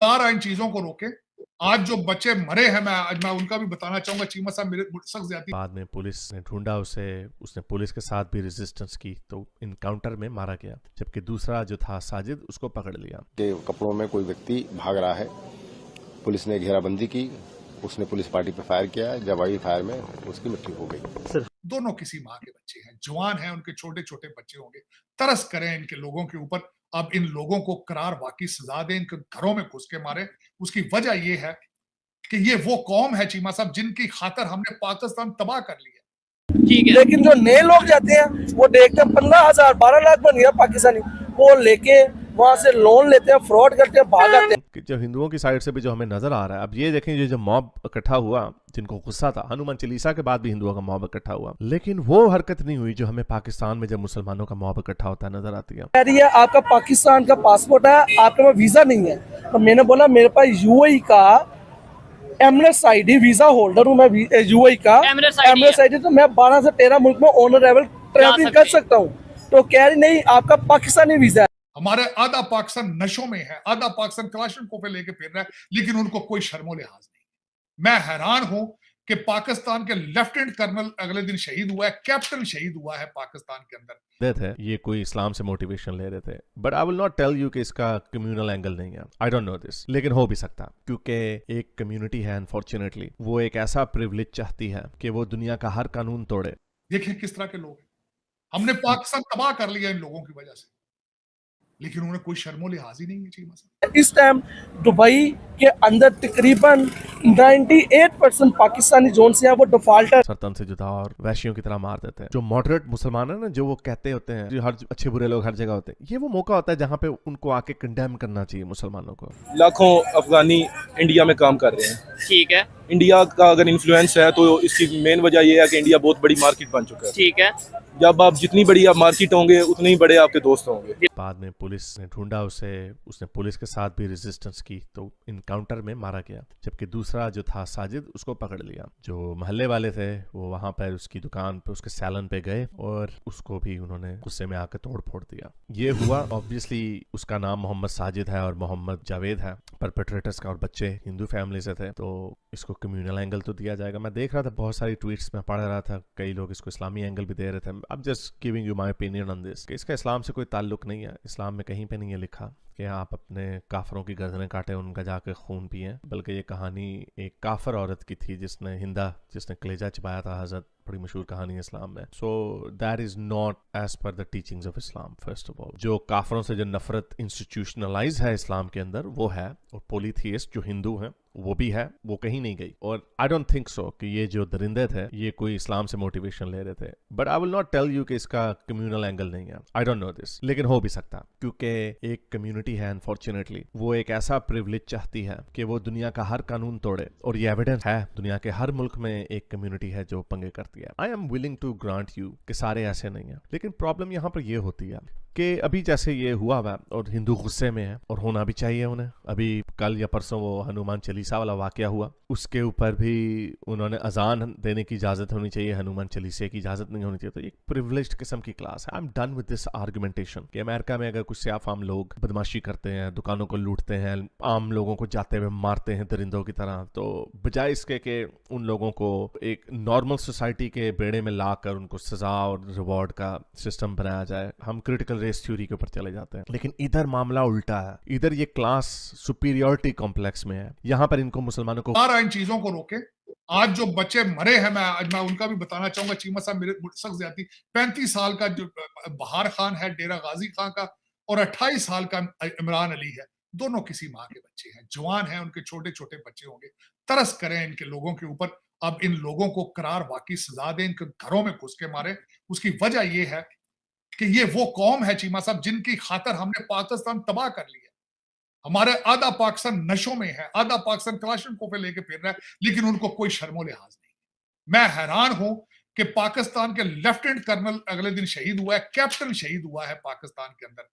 सरकार इन चीजों को रोके। आज जो बच्चे मरे हैं, मैं उनका भी बताना चाहूंगा। चीमा साहब मेरे सख्त ज्यादती। बाद में पुलिस ने ढूंढा उसे, उसने पुलिस के साथ भी रेजिस्टेंस की तो इनकाउंटर में मारा गया, जबकि दूसरा जो था साजिद उसको पकड़ लिया। के कपड़ों में कोई व्यक्ति भाग रहा है, पुलिस ने घेराबंदी की, उसने पुलिस पार्टी पर फायर किया, जवाबी फायर में उसकी मृत्यु हो गई। दोनों किसी माँ के बच्चे हैं, जवान हैं, उनके छोटे छोटे बच्चे होंगे। तरस करें इनके लोगों के ऊपर। अब इन लोगों को करार वाकई सजा दें, इनके घरों में घुस के मारे। उसकी वजह यह है कि ये वो कौम है चीमा साहब जिनकी खातर हमने पाकिस्तान तबाह कर लिया। ठीक है, लेकिन जो नए लोग जाते हैं वो देखते हैं 15,000 12 लाख बन गया पाकिस्तानी, वो लेके वहां से लोन लेते हैं, फ्रॉड करते हैं, भाग आते हैं। जो हिंदुओं की साइड से भी जो हमें नजर आ रहा है, अब ये देखें, ये जो मॉब इकट्ठा हुआ, जिनको गुस्सा था, हनुमान चालीसा के बाद भी हिंदुओं का मॉब इकट्ठा हुआ, लेकिन वो हरकत नहीं हुई जो हमें पाकिस्तान में जब मुसलमानों का मॉब इकट्ठा होता नजर आती है। कह रही है आपका पाकिस्तान का पासपोर्ट है, आपके पास वीजा नहीं है। तो मैंने बोला मेरे पास यूएई का एमरेट्स आईडी वीजा होल्डर हूँ मैं, यूएई का एमरेट्स आईडी, तो मैं 12 से 13 मुल्क में ऑनरेबल ट्रैवलिंग कर सकता हूँ। तो कह रही नहीं आपका पाकिस्तानी वीजा है। हमारे आधा पाकिस्तान नशों में है, आधा पाकिस्तान कलाशनकोव पे लेके फिर रहा है, लेकिन उनको कोई शर्मो लिहाज नहीं। मैं हैरान हूं कि पाकिस्तान के लेफ्टिनेंट कर्नल अगले दिन शहीद हुआ है, कैप्टन शहीद हुआ है पाकिस्तान के अंदर। थे ये कोई इस्लाम से मोटिवेशन ले रहे थे, but I will not tell you कि इसका कम्युनल एंगल नहीं है। आई डोंट नो दिस, लेकिन हो भी सकता, क्योंकि एक कम्युनिटी है अनफॉर्चुनेटली, वो एक ऐसा प्रिविलेज चाहती है कि वो दुनिया का हर कानून तोड़े। देखिए किस तरह के लोग हैं। हमने पाकिस्तान तबाह कर लिया इन लोगों की वजह से, लेकिन उन्हें कोई शर्मो लिहाज ही नहीं है चीमा साहब। इस टाइम दुबई के अंदर तकरीबन 98% पाकिस्तानी जोन से है वो डिफॉल्टर। सरतन से जुदा और वैश्यों की तरह मार देते हैं। जो मॉडरेट मुसलमान है ना, जो वो कहते होते हैं जो हर अच्छे बुरे लोग हर जगह होते हैं, ये वो मौका होता है जहाँ पे उनको आके कंडेम करना चाहिए मुसलमानों को। लाखों अफगानी इंडिया में काम कर रहे हैं। ठीक है, इंडिया का अगर इन्फ्लुएंस है तो इसकी मेन वजह यह है कि इंडिया बहुत बड़ी मार्केट बन चुका है। ठीक है, जब आप जितनी बड़ी आप मार्केट होंगे उतने ही बड़े आपके दोस्त होंगे। बाद में पुलिस ने ढूंढा उसे, उसने पुलिस के साथ भी रेजिस्टेंस की तो इनकाउंटर में मारा गया, जबकि दूसरा जो था साजिद उसको पकड़ लिया। जो महल्ले वाले थे वो वहां पर उसकी दुकान पे, उसके सैलन पे गए और उसको भी उन्होंने गुस्से में आकर तोड़ फोड़ दिया। ये हुआ, ऑब्वियसली उसका नाम मोहम्मद साजिद है और मोहम्मद जावेद है, परपेट्रेटर्स का, और बच्चे हिंदू फैमिली से थे, तो इसको कम्युनल एंगल तो दिया जाएगा। मैं देख रहा था बहुत सारी ट्वीट्स में पढ़ रहा था, कई लोग इसको इस्लामी एंगल भी दे रहे थे। अब just giving you my opinion on this, इसका इस्लाम से कोई ताल्लुक नहीं है। इस्लाम में कहीं पे नहीं है लिखा कि आप अपने काफरों की गर्दनें काटे, उनका जाके खून पिए, बल्कि ये कहानी एक काफर औरत की थी जिसने कलेजा चिबाया था हजरत, बड़ी मशहूर कहानी है इस्लाम में। So that is not as per the teachings of Islam. First of all, जो काफरों से जो नफरत इंस्टीट्यूशनलाइज है इस्लाम के अंदर वो है, और पोलीथियस्ट जो हिंदू हैं वो भी है, वो कहीं नहीं गई। और आई डोंट थिंक सो कि ये जो दरिंदे थे ये कोई इस्लाम से मोटिवेशन ले रहे थे, but I will not tell you कि इसका कम्युनल एंगल नहीं है। आई डोंट नो दिस, लेकिन हो भी सकता, क्योंकि एक कम्युनिटी है अनफॉर्चुनेटली, वो एक ऐसा प्रिविलेज चाहती है कि वो दुनिया का हर कानून तोड़े, और ये एविडेंस है, दुनिया के हर मुल्क में एक कम्युनिटी है जो पंगे करती है। I am willing to grant you कि सारे ऐसे नहीं है, लेकिन प्रॉब्लम यहाँ पर ये होती है कि अभी जैसे ये हुआ हुआ और हिंदू गुस्से में है, और होना भी चाहिए उन्हें। अभी कल या परसों वो हनुमान चालीसा वाला वाकया हुआ, उसके ऊपर भी उन्होंने अजान देने की इजाजत होनी चाहिए, हनुमान चालीसे की इजाजत नहीं होनी चाहिए। तो एक प्रिविलेज्ड किस्म की क्लास है। I am done with this argumentation कि अमेरिका में अगर कुछ सियाफ आम लोग बदमाशी करते हैं, दुकानों को लूटते हैं, आम लोगों को जाते हुए मारते हैं दरिंदों की तरह, तो बजाय इसके कि उन लोगों को एक नॉर्मल सोसाइटी के बेड़े में लाकर उनको सजा और रिवॉर्ड का सिस्टम बनाया जाए, हम क्रिटिकल रेस थ्योरी के ऊपर चले जाते हैं। लेकिन इधर मामला उल्टा है, इधर ये क्लास सुपीरियोरिटी कॉम्प्लेक्स में है। यहाँ पर इनको मुसलमानों को इन चीजों को रोके। आज जो बच्चे मरे हैं, मैं उनका भी बताना चाहूंगा। चीमा साहब मेरे सख्त ज्यादती। 35 साल का जो बहार खान है डेरा गाजी खान का, और 28 साल का इमरान अली है। दोनों किसी माँ के बच्चे हैं, जवान हैं, उनके छोटे छोटे बच्चे होंगे। तरस करें इनके लोगों के ऊपर। अब इन लोगों को करार वाकई सजा दें, इनके घरों में घुस के मारे। उसकी वजह यह है कि ये वो कौम है चीमा साहब जिनकी खातर हमने पाकिस्तान तबाह कर लिया। हमारे आधा पाकिस्तान नशों में है, आधा पाकिस्तान कलाशनकोव पे लेके फिर रहा है, लेकिन उनको कोई शर्मो लिहाज नहीं। मैं हैरान हूं कि पाकिस्तान के लेफ्टिनेंट कर्नल अगले दिन शहीद हुआ है, कैप्टन शहीद हुआ है पाकिस्तान के अंदर।